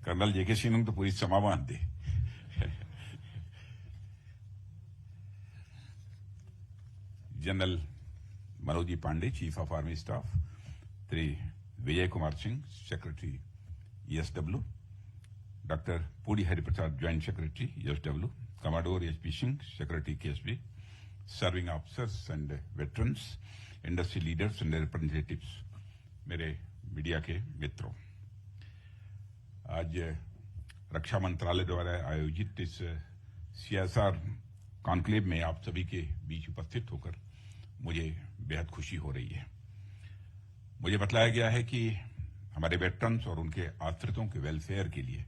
Colonel जेके सिंह तो पूरी समा बांध दे। General Manoj ji Pande, chief of army staff, Shri Vijay Kumar Singh, secretary ESW, doctor Puri Hariprasad, joint secretary ESW, commodore HP Singh, secretary KSB, serving officers and veterans, industry leaders and representatives, मेरे media के मित्रों, आज रक्षा मंत्रालय द्वारा आयोजित इस CSR कॉन्क्लेव में आप सभी के बीच उपस्थित होकर मुझे बेहद खुशी हो रही है। मुझे बतलाया गया है कि हमारे वेटरन्स और उनके आश्रितों के वेलफेयर के लिए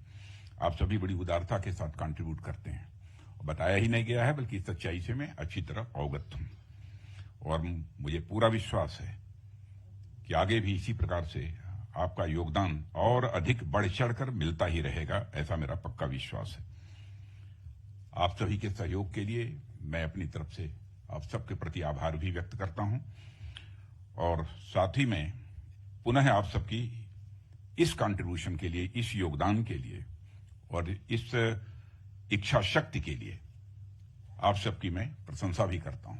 आप सभी बड़ी उदारता के साथ कंट्रीब्यूट करते हैं। और बताया ही नहीं गया है, बल्कि इस सच्चाई से मैं अच्छी तरह अवगत हूं और मुझे पूरा विश्वास है कि आगे भी इसी प्रकार से आपका योगदान और अधिक बढ़ चढ़कर मिलता ही रहेगा, ऐसा मेरा पक्का विश्वास है। आप सभी के सहयोग के लिए मैं अपनी तरफ से आप सबके प्रति आभार भी व्यक्त करता हूं और साथ ही में पुनः आप सबकी इस कंट्रीब्यूशन के लिए, इस योगदान के लिए और इस इच्छा शक्ति के लिए आप सबकी मैं प्रशंसा भी करता हूं।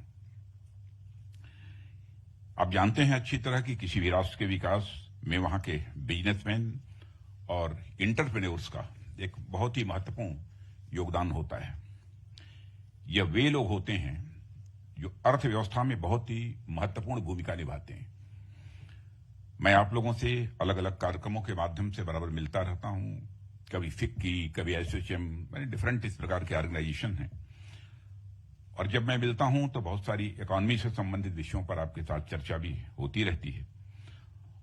आप जानते हैं अच्छी तरह कि किसी भी राष्ट्र के विकास में वहां के बिजनेसमैन और एंटरप्रेन्योर्स का एक बहुत ही महत्वपूर्ण योगदान होता है। यह वे लोग होते हैं जो अर्थव्यवस्था में बहुत ही महत्वपूर्ण भूमिका निभाते हैं। मैं आप लोगों से अलग अलग कार्यक्रमों के माध्यम से बराबर मिलता रहता हूं, कभी फिक्की, कभी एसोसिएशन, मैंने डिफरेंट इस प्रकार के ऑर्गेनाइजेशन हैं। और जब मैं मिलता हूं तो बहुत सारी इकोनॉमी से संबंधित विषयों पर आपके साथ चर्चा भी होती रहती है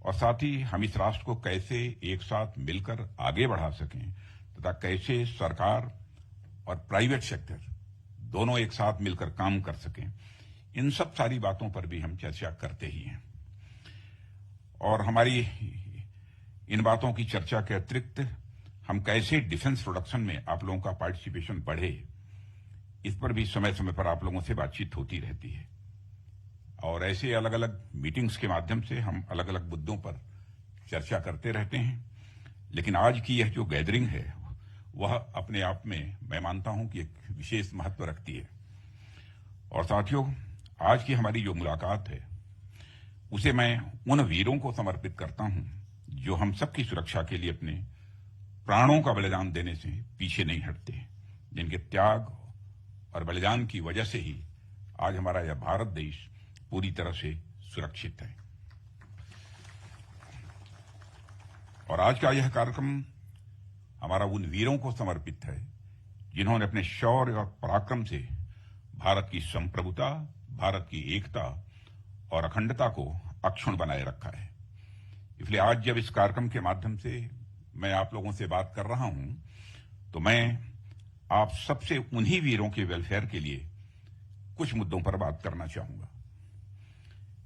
और साथ ही हम इस राष्ट्र को कैसे एक साथ मिलकर आगे बढ़ा सकें तथा कैसे सरकार और प्राइवेट सेक्टर दोनों एक साथ मिलकर काम कर सकें, इन सब सारी बातों पर भी हम चर्चा करते ही हैं। और हमारी इन बातों की चर्चा के अतिरिक्त हम कैसे डिफेंस प्रोडक्शन में आप लोगों का पार्टिसिपेशन बढ़े, इस पर भी समय समय पर आप लोगों से बातचीत होती रहती है। और ऐसे अलग अलग मीटिंग्स के माध्यम से हम अलग अलग मुद्दों पर चर्चा करते रहते हैं। लेकिन आज की यह जो गैदरिंग है वह अपने आप में मैं मानता हूं कि एक विशेष महत्व रखती है। और साथियों, आज की हमारी जो मुलाकात है उसे मैं उन वीरों को समर्पित करता हूं जो हम सबकी सुरक्षा के लिए अपने प्राणों का बलिदान देने से पीछे नहीं हटते, जिनके त्याग और बलिदान की वजह से ही आज हमारा यह भारत देश पूरी तरह से सुरक्षित है। और आज का यह कार्यक्रम हमारा उन वीरों को समर्पित है जिन्होंने अपने शौर्य और पराक्रम से भारत की संप्रभुता, भारत की एकता और अखंडता को अक्षुण्ण बनाए रखा है। इसलिए आज जब इस कार्यक्रम के माध्यम से मैं आप लोगों से बात कर रहा हूं तो मैं आप सबसे उन्हीं वीरों के वेलफेयर के लिए कुछ मुद्दों पर बात करना चाहूंगा।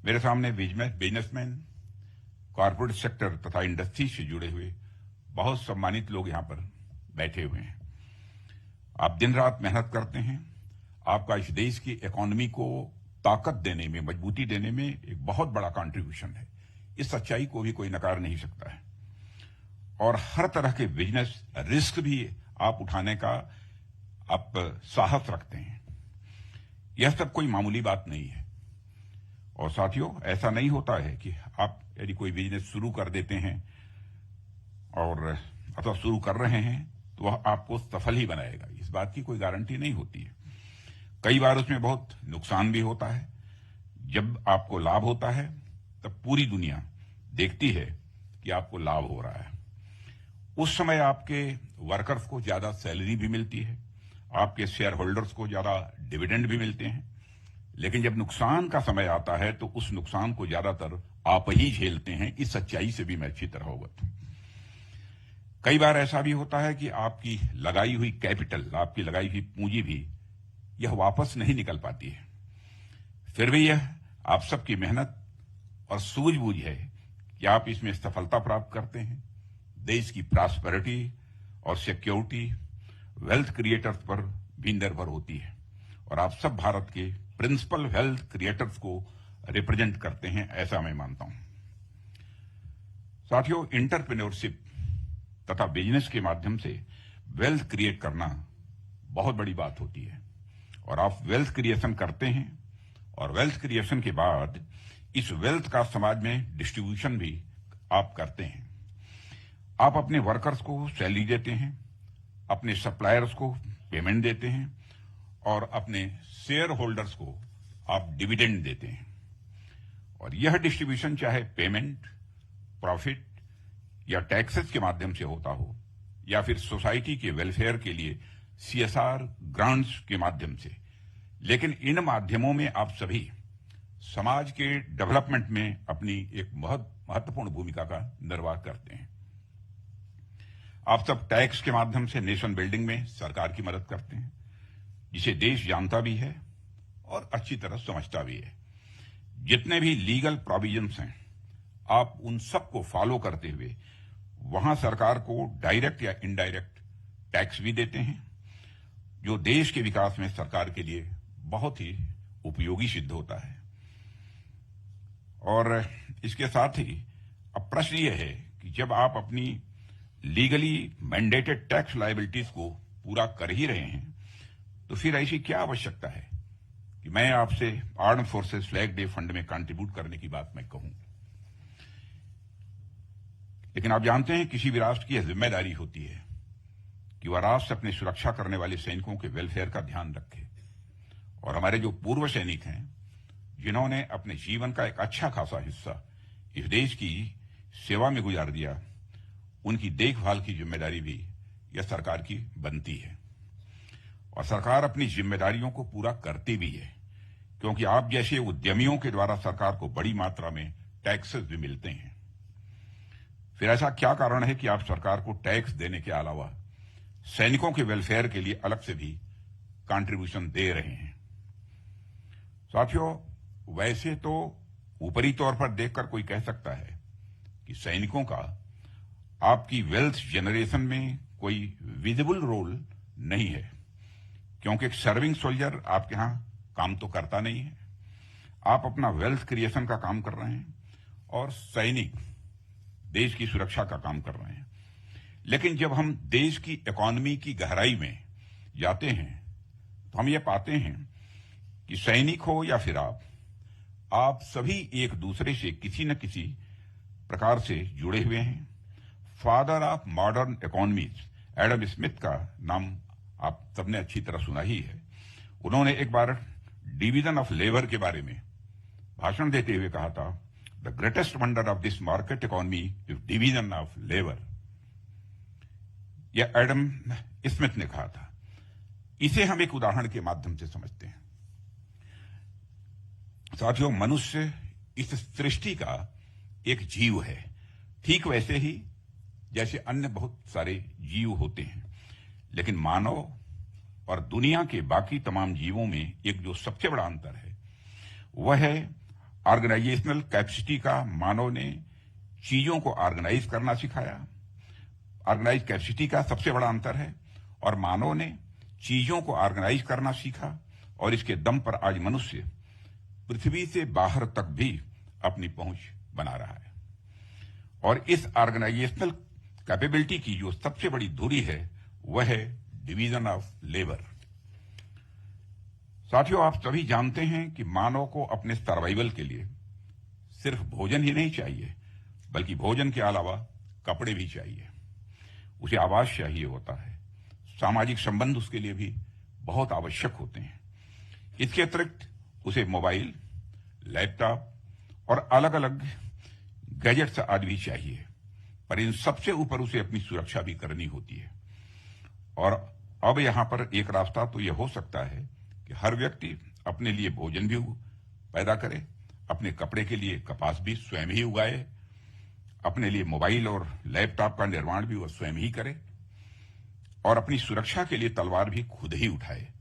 मेरे सामने बिजनेसमैन, कॉर्पोरेट सेक्टर तथा इंडस्ट्री से जुड़े हुए बहुत सम्मानित लोग यहां पर बैठे हुए हैं। आप दिन रात मेहनत करते हैं। आपका इस देश की इकोनॉमी को ताकत देने में, मजबूती देने में एक बहुत बड़ा कंट्रीब्यूशन है। इस सच्चाई को भी कोई नकार नहीं सकता है। और हर तरह के बिजनेस रिस्क भी आप उठाने का आप साहस रखते हैं। यह सब कोई मामूली बात नहीं है। और साथियों, ऐसा नहीं होता है कि आप यदि कोई बिजनेस शुरू कर देते हैं और अथवा शुरू कर रहे हैं तो वह आपको सफल ही बनाएगा, इस बात की कोई गारंटी नहीं होती है। कई बार उसमें बहुत नुकसान भी होता है। जब आपको लाभ होता है तब पूरी दुनिया देखती है कि आपको लाभ हो रहा है। उस समय आपके वर्कर्स को ज्यादा सैलरी भी मिलती है, आपके शेयर होल्डर्स को ज्यादा डिविडेंड भी मिलते हैं। लेकिन जब नुकसान का समय आता है तो उस नुकसान को ज्यादातर आप ही झेलते हैं। इस सच्चाई से भी मैं अच्छी तरह अवगत हूं। कई बार ऐसा भी होता है कि आपकी लगाई हुई कैपिटल, आपकी लगाई हुई पूंजी भी यह वापस नहीं निकल पाती है। फिर भी यह आप सबकी मेहनत और सूझबूझ है कि आप इसमें सफलता प्राप्त करते हैं। देश की प्रॉस्पेरिटी और सिक्योरिटी वेल्थ क्रिएटर्स पर भी निर्भर होती है और आप सब भारत के प्रिंसिपल वेल्थ क्रिएटर्स को रिप्रेजेंट करते हैं, ऐसा मैं मानता हूं। साथियों, एंटरप्रेन्योरशिप तथा बिजनेस के माध्यम से वेल्थ क्रिएट करना बहुत बड़ी बात होती है। और आप वेल्थ क्रिएशन करते हैं और वेल्थ क्रिएशन के बाद इस वेल्थ का समाज में डिस्ट्रीब्यूशन भी आप करते हैं। आप अपने वर्कर्स को सैलरी देते हैं, अपने सप्लायर्स को पेमेंट देते हैं और अपने शेयर होल्डर्स को आप डिविडेंड देते हैं। और यह डिस्ट्रीब्यूशन चाहे पेमेंट, प्रॉफिट या टैक्सेस के माध्यम से होता हो या फिर सोसाइटी के वेलफेयर के लिए CSR ग्रांट्स के माध्यम से, लेकिन इन माध्यमों में आप सभी समाज के डेवलपमेंट में अपनी एक बहुत महत्वपूर्ण भूमिका का निर्वाह करते हैं। आप सब टैक्स के माध्यम से नेशन बिल्डिंग में सरकार की मदद करते हैं, जिसे देश जानता भी है और अच्छी तरह समझता भी है। जितने भी लीगल प्रोविजंस हैं, आप उन सबको फॉलो करते हुए वहां सरकार को डायरेक्ट या इनडायरेक्ट टैक्स भी देते हैं, जो देश के विकास में सरकार के लिए बहुत ही उपयोगी सिद्ध होता है। और इसके साथ ही अब प्रश्न यह है कि जब आप अपनी लीगली मैंडेटेड टैक्स लायबिलिटीज को पूरा कर ही रहे हैं, तो फिर ऐसी क्या आवश्यकता है कि मैं आपसे arm forces flag day fund में कंट्रीब्यूट करने की बात मैं कहूं। लेकिन आप जानते हैं किसी भी राष्ट्र की यह जिम्मेदारी होती है कि वह राष्ट्र अपनी सुरक्षा करने वाले सैनिकों के वेलफेयर का ध्यान रखे। और हमारे जो पूर्व सैनिक हैं, जिन्होंने अपने जीवन का एक अच्छा खासा हिस्सा इस देश की सेवा में गुजार दिया, उनकी देखभाल की जिम्मेदारी भी यह सरकार की बनती है। और सरकार अपनी जिम्मेदारियों को पूरा करती भी है, क्योंकि आप जैसे उद्यमियों के द्वारा सरकार को बड़ी मात्रा में टैक्सेस भी मिलते हैं। फिर ऐसा क्या कारण है कि आप सरकार को टैक्स देने के अलावा सैनिकों के वेलफेयर के लिए अलग से भी कंट्रीब्यूशन दे रहे हैं? साथियों, वैसे तो ऊपरी तौर पर देखकर कोई कह सकता है कि सैनिकों का आपकी वेल्थ जनरेशन में कोई विजिबल रोल नहीं है, क्योंकि एक सर्विंग सोल्जर आपके यहां काम तो करता नहीं है। आप अपना वेल्थ क्रिएशन का काम कर रहे हैं और सैनिक देश की सुरक्षा का काम कर रहे हैं। लेकिन जब हम देश की इकोनॉमी की गहराई में जाते हैं, तो हम ये पाते हैं कि सैनिक हो या फिर आप सभी एक दूसरे से किसी न किसी प्रकार से जुड़े हुए हैं। Father of modern economies Adam Smith का नाम आप सबने अच्छी तरह सुना ही है। उन्होंने एक बार डिवीजन ऑफ लेबर के बारे में भाषण देते हुए कहा था, the greatest wonder of this market economy is division of labour. यह एडम स्मिथ ने कहा था। इसे हम एक उदाहरण के माध्यम से समझते हैं। साथियों, मनुष्य इस सृष्टि का एक जीव है, ठीक वैसे ही जैसे अन्य बहुत सारे जीव होते हैं। लेकिन मानव और दुनिया के बाकी तमाम जीवों में एक जो सबसे बड़ा अंतर है, वह है ऑर्गेनाइजेशनल कैपेसिटी का। मानव ने चीजों को ऑर्गेनाइज करना सिखाया। ऑर्गेनाइज कैपेसिटी का सबसे बड़ा अंतर है। और मानव ने चीजों को ऑर्गेनाइज करना सीखा और इसके दम पर आज मनुष्य पृथ्वी से बाहर तक भी अपनी पहुंच बना रहा है। और इस ऑर्गेनाइजेशनल कैपेबिलिटी की जो सबसे बड़ी धुरी है, वह है डिवीजन ऑफ लेबर। साथियों, आप सभी जानते हैं कि मानव को अपने सर्वाइवल के लिए सिर्फ भोजन ही नहीं चाहिए, बल्कि भोजन के अलावा कपड़े भी चाहिए। उसे आवास चाहिए होता है। सामाजिक संबंध उसके लिए भी बहुत आवश्यक होते हैं। इसके अतिरिक्त उसे मोबाइल, लैपटॉप और अलग अलग गैजेट्स आदि भी चाहिए। पर इन सबसे ऊपर उसे अपनी सुरक्षा भी करनी होती है। और अब यहां पर एक रास्ता तो यह हो सकता है कि हर व्यक्ति अपने लिए भोजन भी पैदा करे, अपने कपड़े के लिए कपास भी स्वयं ही उगाए, अपने लिए मोबाइल और लैपटॉप का निर्माण भी वह स्वयं ही करे और अपनी सुरक्षा के लिए तलवार भी खुद ही उठाए।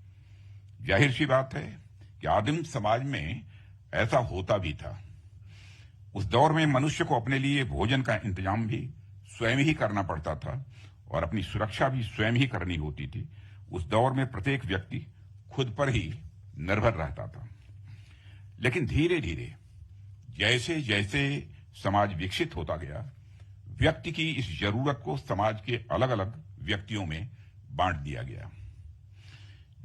जाहिर सी बात है कि आदिम समाज में ऐसा होता भी था। उस दौर में मनुष्य को अपने लिए भोजन का इंतजाम भी स्वयं ही करना पड़ता था और अपनी सुरक्षा भी स्वयं ही करनी होती थी। उस दौर में प्रत्येक व्यक्ति खुद पर ही निर्भर रहता था। लेकिन धीरे धीरे जैसे जैसे समाज विकसित होता गया, व्यक्ति की इस जरूरत को समाज के अलग अलग व्यक्तियों में बांट दिया गया।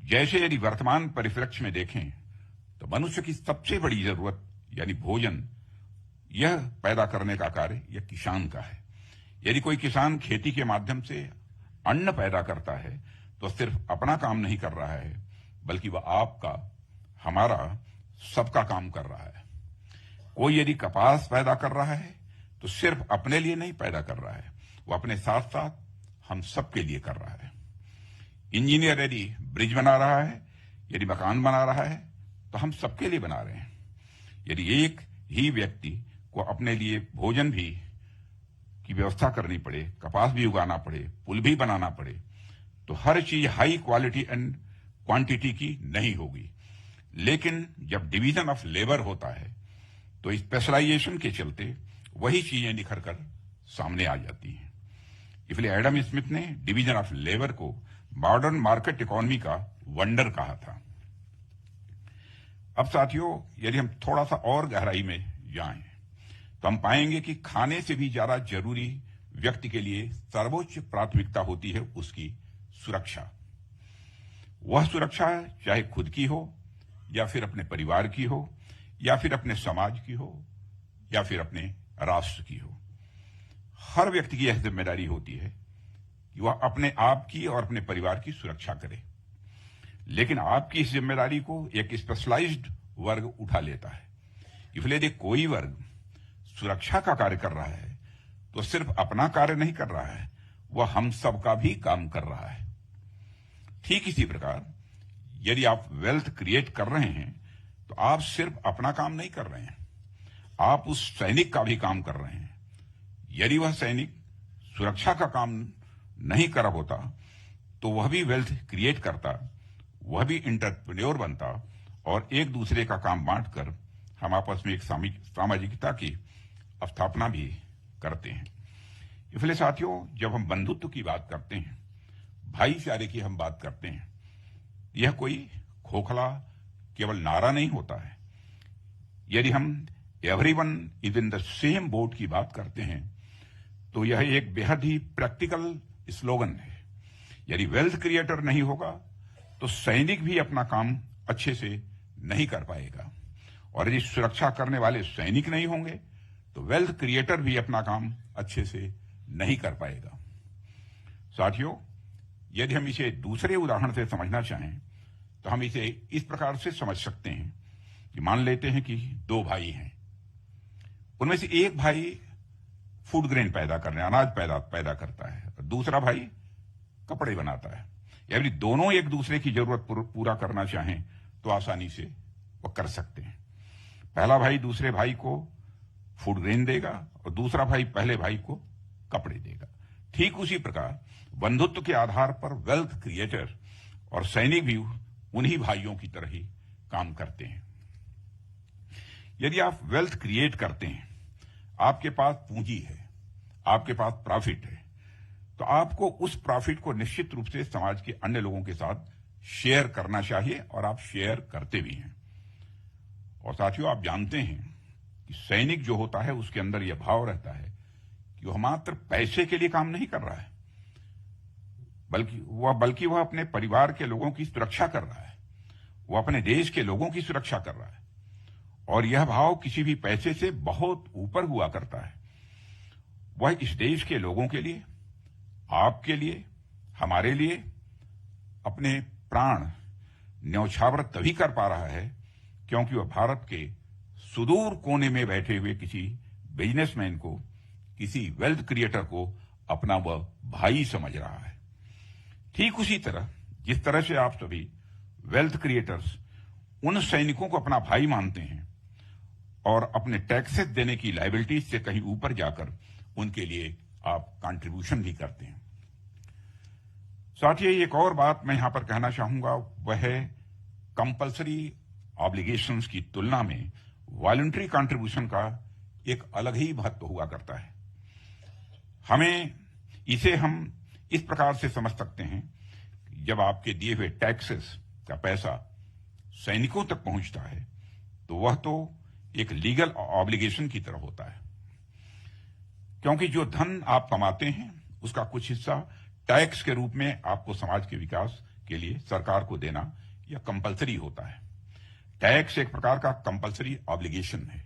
जैसे यदि वर्तमान परिप्रेक्ष्य में देखें तो मनुष्य की सबसे बड़ी जरूरत यानी भोजन, यह पैदा करने का कार्य यह किसान का है। यदि कोई किसान खेती के माध्यम से अन्न पैदा करता है तो सिर्फ अपना काम नहीं कर रहा है, बल्कि वह आपका, हमारा, सबका काम कर रहा है। कोई यदि कपास पैदा कर रहा है तो सिर्फ अपने लिए नहीं पैदा कर रहा है, वह अपने साथ साथ हम सबके लिए कर रहा है। इंजीनियर यदि ब्रिज बना रहा है, यदि मकान बना रहा है, तो हम सबके लिए बना रहे हैं। यदि एक ही व्यक्ति को अपने लिए भोजन भी की व्यवस्था करनी पड़े, कपास भी उगाना पड़े, पुल भी बनाना पड़े, तो हर चीज हाई क्वालिटी एंड क्वांटिटी की नहीं होगी। लेकिन जब डिवीजन ऑफ लेबर होता है तो स्पेशलाइजेशन के चलते वही चीजें निखर कर सामने आ जाती हैं। इसलिए एडम स्मिथ ने डिवीजन ऑफ लेबर को मॉडर्न मार्केट इकोनॉमी का वंडर कहा था। अब साथियों, यदि हम थोड़ा सा और गहराई में जाएं तो हम पाएंगे कि खाने से भी ज्यादा जरूरी व्यक्ति के लिए सर्वोच्च प्राथमिकता होती है उसकी सुरक्षा। वह सुरक्षा चाहे खुद की हो या फिर अपने परिवार की हो या फिर अपने समाज की हो या फिर अपने राष्ट्र की हो। हर व्यक्ति की यह जिम्मेदारी होती है कि वह अपने आप की और अपने परिवार की सुरक्षा करे। लेकिन आपकी इस जिम्मेदारी को एक स्पेशलाइज्ड वर्ग उठा लेता है। इसलिए यदि कोई वर्ग सुरक्षा का कार्य कर रहा है तो सिर्फ अपना कार्य नहीं कर रहा है, वह हम सबका भी काम कर रहा है। ठीक इसी प्रकार यदि आप वेल्थ क्रिएट कर रहे हैं तो आप सिर्फ अपना काम नहीं कर रहे हैं, आप उस सैनिक का भी काम कर रहे हैं। यदि वह सैनिक सुरक्षा का काम नहीं कर होता तो वह भी वेल्थ क्रिएट करता, वह भी एंटरप्रेन्योर बनता और एक दूसरे का काम बांटकर हम आपस में एक सामाजिकता की स्थापना भी करते हैं। इसलिए साथियों, जब हम बंधुत्व की बात करते हैं, भाईचारे की हम बात करते हैं, यह कोई खोखला केवल नारा नहीं होता है। यदि हम everyone is in the same boat की बात करते हैं तो यह एक बेहद ही प्रैक्टिकल स्लोगन है। यदि वेल्थ क्रिएटर नहीं होगा तो सैनिक भी अपना काम अच्छे से नहीं कर पाएगा, और यदि सुरक्षा करने वाले सैनिक नहीं होंगे तो वेल्थ क्रिएटर भी अपना काम अच्छे से नहीं कर पाएगा। साथियों, यदि हम इसे दूसरे उदाहरण से समझना चाहें तो हम इसे इस प्रकार से समझ सकते हैं कि मान लेते हैं कि दो भाई हैं। उनमें से एक भाई फूड ग्रेन पैदा करने, अनाज पैदा करता है, और दूसरा भाई कपड़े बनाता है। यदि दोनों एक दूसरे की जरूरत पूरा करना चाहें तो आसानी से वह कर सकते हैं। पहला भाई दूसरे भाई को फूड ग्रेन देगा और दूसरा भाई पहले भाई को कपड़े देगा। ठीक उसी प्रकार बंधुत्व के आधार पर वेल्थ क्रिएटर और सैनिक भी उन्हीं भाइयों की तरह ही काम करते हैं। यदि आप वेल्थ क्रिएट करते हैं, आपके पास पूंजी है, आपके पास प्रॉफिट है, तो आपको उस प्रॉफिट को निश्चित रूप से समाज के अन्य लोगों के साथ शेयर करना चाहिए, और आप शेयर करते भी हैं। और साथियों, आप जानते हैं कि सैनिक जो होता है उसके अंदर यह भाव रहता है कि वह मात्र पैसे के लिए काम नहीं कर रहा है, बल्कि वह अपने परिवार के लोगों की सुरक्षा कर रहा है, वह अपने देश के लोगों की सुरक्षा कर रहा है। और यह भाव किसी भी पैसे से बहुत ऊपर हुआ करता है। वह इस देश के लोगों के लिए, आपके लिए, हमारे लिए अपने प्राण न्यौछावर तभी कर पा रहा है क्योंकि वह भारत के सुदूर कोने में बैठे हुए किसी बिजनेसमैन को, किसी वेल्थ क्रिएटर को अपना वह भाई समझ रहा है। ठीक उसी तरह जिस तरह से आप सभी वेल्थ क्रिएटर्स उन सैनिकों को अपना भाई मानते हैं और अपने टैक्सेस देने की लायबिलिटीज से कहीं ऊपर जाकर उनके लिए आप कंट्रीब्यूशन भी करते हैं। साथियों, एक और बात मैं यहां पर कहना चाहूंगा, वह है कंपल्सरी ऑब्लिगेशंस की तुलना में वॉलंटरी कंट्रीब्यूशन का एक अलग ही महत्व हुआ करता है। इसे हम इस प्रकार से समझ सकते हैं कि जब आपके दिए हुए टैक्सेस का पैसा सैनिकों तक पहुंचता है तो वह तो एक लीगल ऑब्लिगेशन की तरह होता है। क्योंकि जो धन आप कमाते हैं उसका कुछ हिस्सा टैक्स के रूप में आपको समाज के विकास के लिए सरकार को देना यह कंपलसरी होता है। टैक्स एक प्रकार का कंपलसरी ऑब्लिगेशन है,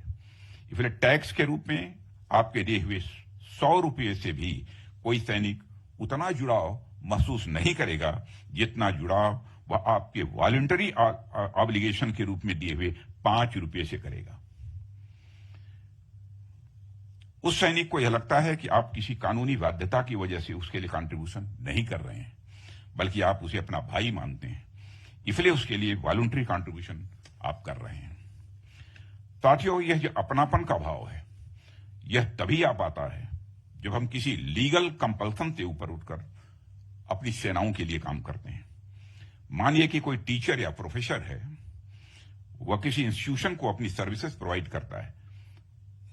इसलिए टैक्स के रूप में आपके दिए हुए 100 रुपये से भी कोई सैनिक उतना जुड़ाव महसूस नहीं करेगा जितना जुड़ाव वह आपके वॉलंटरी ऑब्लिगेशन के रूप में दिए हुए 5 रुपये से करेगा। उस सैनिक को यह लगता है कि आप किसी कानूनी बाध्यता की वजह से उसके लिए कंट्रीब्यूशन नहीं कर रहे हैं, बल्कि आप उसे अपना भाई मानते हैं, इसलिए उसके लिए वॉलंटरी कंट्रीब्यूशन आप कर रहे हैं। साथियों, यह जो अपनापन का भाव है यह तभी आ पाता है जब हम किसी लीगल कंपल्सन से ऊपर उठकर अपनी सेनाओं के लिए काम करते हैं। मानिए कि कोई टीचर या प्रोफेसर है, वह किसी इंस्टीट्यूशन को अपनी सर्विसेज प्रोवाइड करता है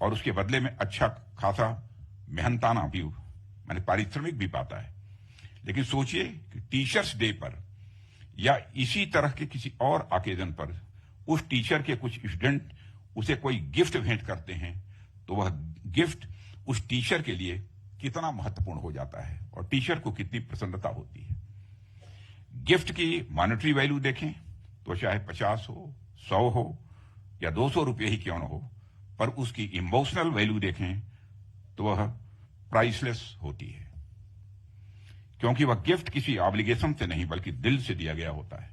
और उसके बदले में अच्छा खासा मेहनताना भी माने पारिश्रमिक भी पाता है। लेकिन सोचिए कि टीचर्स डे पर या इसी तरह के किसी और ओकेजन पर उस टीचर के कुछ स्टूडेंट उसे कोई गिफ्ट भेंट करते हैं, तो वह गिफ्ट उस टीचर के लिए कितना महत्वपूर्ण हो जाता है और टीचर को कितनी प्रसन्नता होती है। गिफ्ट की मॉनेटरी वैल्यू देखें तो चाहे 50 हो, 100 हो या 200 रुपये ही क्यों न हो, पर उसकी इमोशनल वैल्यू देखें तो वह प्राइसलेस होती है, क्योंकि वह गिफ्ट किसी ऑब्लिगेशन से नहीं बल्कि दिल से दिया गया होता है।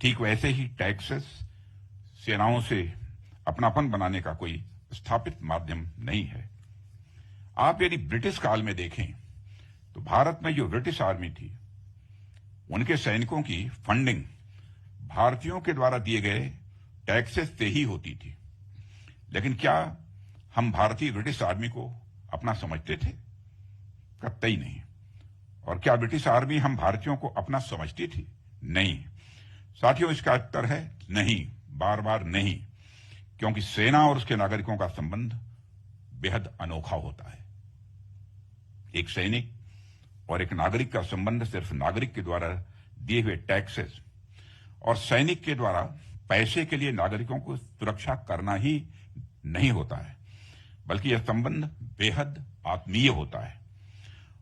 ठीक वैसे ही टैक्सेस सेनाओं से अपनापन बनाने का कोई स्थापित माध्यम नहीं है। आप यदि ब्रिटिश काल में देखें तो भारत में जो ब्रिटिश आर्मी थी उनके सैनिकों की फंडिंग भारतीयों के द्वारा दिए गए टैक्सेस से ही होती थी। लेकिन क्या हम भारतीय ब्रिटिश आर्मी को अपना समझते थे? कतई नहीं। और क्या ब्रिटिश आर्मी हम भारतीयों को अपना समझती थी? नहीं। साथियों, इसका उत्तर है नहीं, बार बार नहीं, क्योंकि सेना और उसके नागरिकों का संबंध बेहद अनोखा होता है। एक सैनिक और एक नागरिक का संबंध सिर्फ नागरिक के द्वारा दिए हुए टैक्सेस और सैनिक के द्वारा पैसे के लिए नागरिकों को सुरक्षा करना ही नहीं होता है, बल्कि यह संबंध बेहद आत्मीय होता है।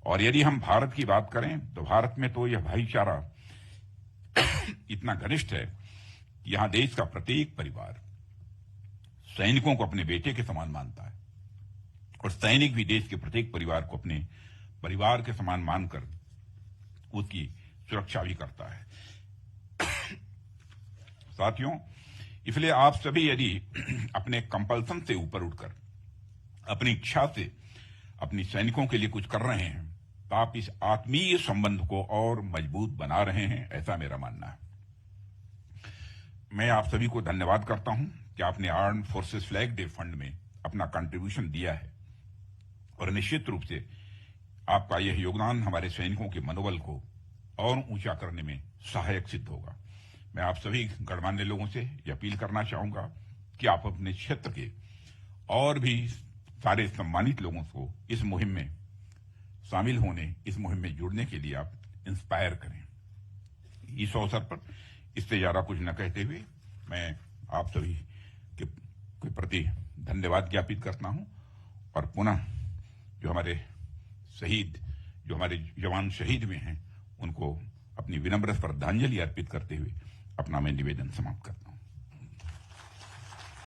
और यदि हम भारत की बात करें तो भारत में तो यह भाईचारा इतना घनिष्ठ है कि यहां देश का प्रत्येक परिवार सैनिकों को अपने बेटे के समान मानता है और सैनिक भी देश के प्रत्येक परिवार को अपने परिवार के समान मानकर उसकी सुरक्षा भी करता है। साथियों, इसलिए आप सभी यदि अपने कंपल्सन से ऊपर उठकर अपनी इच्छा से अपनी सैनिकों के लिए कुछ कर रहे हैं तो आप इस आत्मीय संबंध को और मजबूत बना रहे हैं, ऐसा मेरा मानना है। मैं आप सभी को धन्यवाद करता हूं कि आपने armed forces flag day fund में अपना कंट्रीब्यूशन दिया है और निश्चित रूप से आपका यह योगदान हमारे सैनिकों के मनोबल को और ऊंचा करने में सहायक सिद्ध होगा। मैं आप सभी गणमान्य लोगों से यह अपील करना चाहूंगा कि आप अपने क्षेत्र के और भी सारे सम्मानित लोगों को इस मुहिम में शामिल होने, इस मुहिम में जुड़ने के लिए आप इंस्पायर करें। इस अवसर पर इससे ज्यादा कुछ न कहते हुए मैं आप सभी के प्रति धन्यवाद ज्ञापित करता हूं और पुनः जो हमारे जवान शहीद हुए हैं उनको अपनी विनम्र श्रद्धांजलि अर्पित करते हुए अपना मैं निवेदन समाप्त करता हूं।